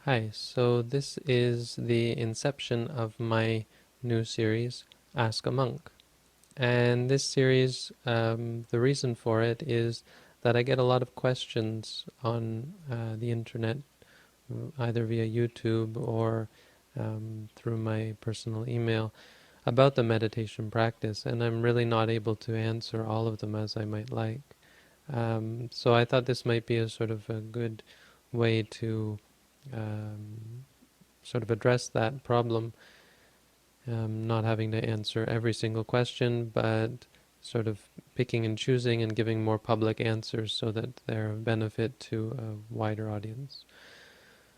Hi, so this is the inception of my new series, Ask a Monk. And this series, the reason for it is that I get a lot of questions on the internet, either via YouTube or through my personal email, about the meditation practice, and I'm really not able to answer all of them as I might like. So I thought this might be a sort of a good way to um, sort of address that problem, not having to answer every single question, but sort of picking and choosing and giving more public answers so that they're of benefit to a wider audience.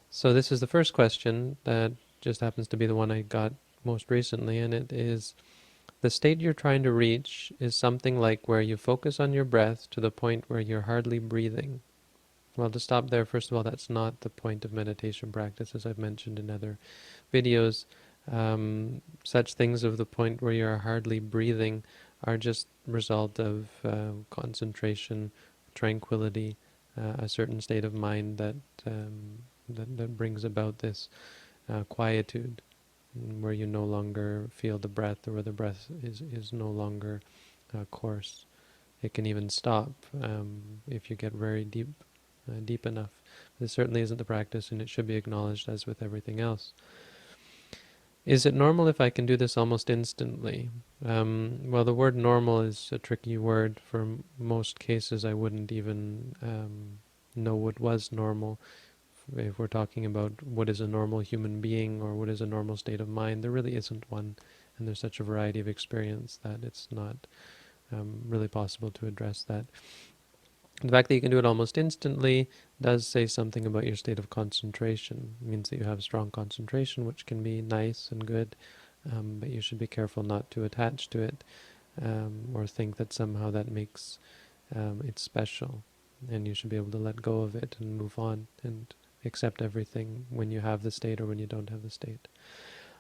So this is the first question that just happens to be the one I got most recently, and it is: the state you're trying to reach is something like where you focus on your breath to the point where you're hardly breathing. Well, to stop there, first of all, that's not the point of meditation practice, as I've mentioned in other videos. Such things of the point where you're hardly breathing are just result of concentration, tranquility, a certain state of mind that brings about this quietude, where you no longer feel the breath, or where the breath is no longer coarse. It can even stop if you get very deep enough. This certainly isn't the practice, and it should be acknowledged as with everything else. Is it normal if I can do this almost instantly? Well, the word normal is a tricky word. For most cases, I wouldn't even know what was normal. If we're talking about what is a normal human being or what is a normal state of mind, there really isn't one. And there's such a variety of experience that it's not really possible to address that. The fact that you can do it almost instantly does say something about your state of concentration. It means that you have strong concentration, which can be nice and good, but you should be careful not to attach to it or think that somehow that makes it special. And you should be able to let go of it and move on and accept everything when you have the state or when you don't have the state.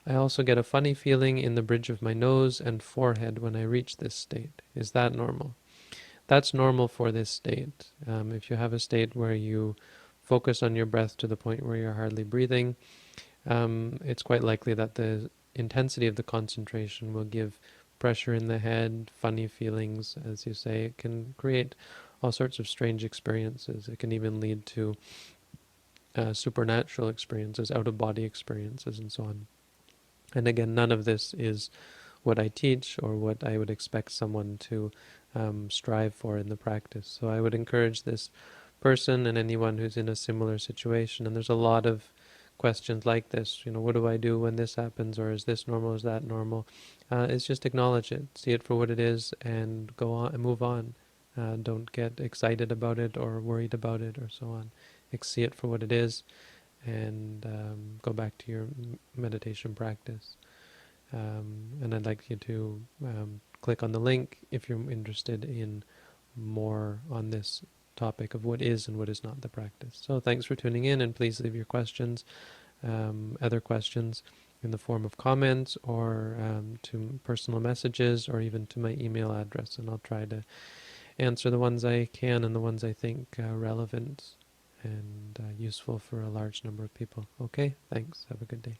I also get a funny feeling in the bridge of my nose and forehead when I reach this state. Is that normal? That's normal for this state. If you have a state where you focus on your breath to the point where you're hardly breathing, it's quite likely that the intensity of the concentration will give pressure in the head, funny feelings, as you say. It can create all sorts of strange experiences. It can even lead to supernatural experiences, out-of-body experiences, and so on. And again, none of this is what I teach or what I would expect someone to strive for in the practice. So I would encourage this person and anyone who's in a similar situation, and there's a lot of questions like this, what do I do when this happens, or is this normal, is that normal? Is just acknowledge it, see it for what it is, and go on and move on. Don't get excited about it or worried about it or so on. See it for what it is, and go back to your meditation practice. And I'd like you to click on the link if you're interested in more on this topic of what is and what is not the practice. So thanks for tuning in, and please leave your questions, other questions, in the form of comments or to personal messages or even to my email address, and I'll try to answer the ones I can and the ones I think relevant and useful for a large number of people. Okay, thanks. Have a good day.